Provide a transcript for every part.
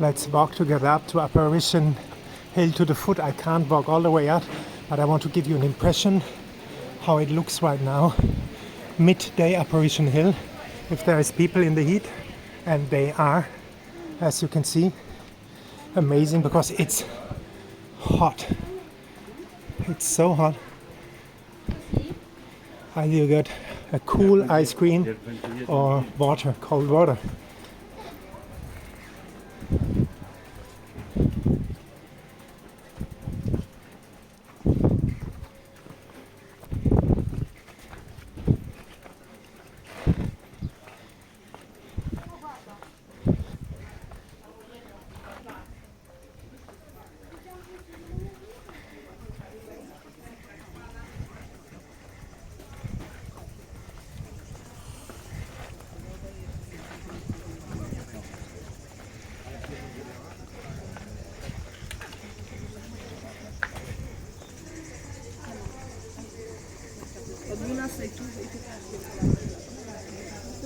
Let's walk together up to Apparition Hill to the foot. I can't walk all the way up, but I want to give you an impression how it looks right now. Midday Apparition Hill. If there is people in the heat, and they are, as you can see, amazing because it's hot. It's so hot. Either you get a cool ice cream or water, cold water.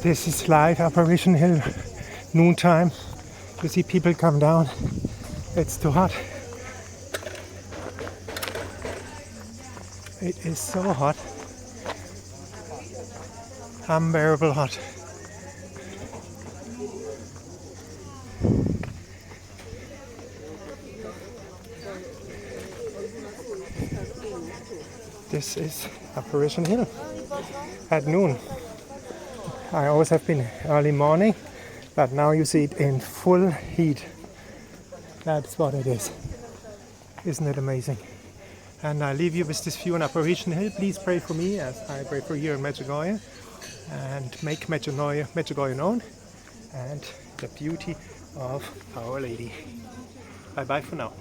This is live Apparition Hill, noontime. You see people come down. It's too hot. It is so hot. Unbearable hot. This is Apparition Hill at noon. I always have been early morning, but now you see it in full heat. That's what it is. Isn't it amazing? And I leave you with this view on Apparition Hill. Please pray for me as I pray for you in Medjugorje, and make Medjugorje known and the beauty of Our Lady. Bye bye for now.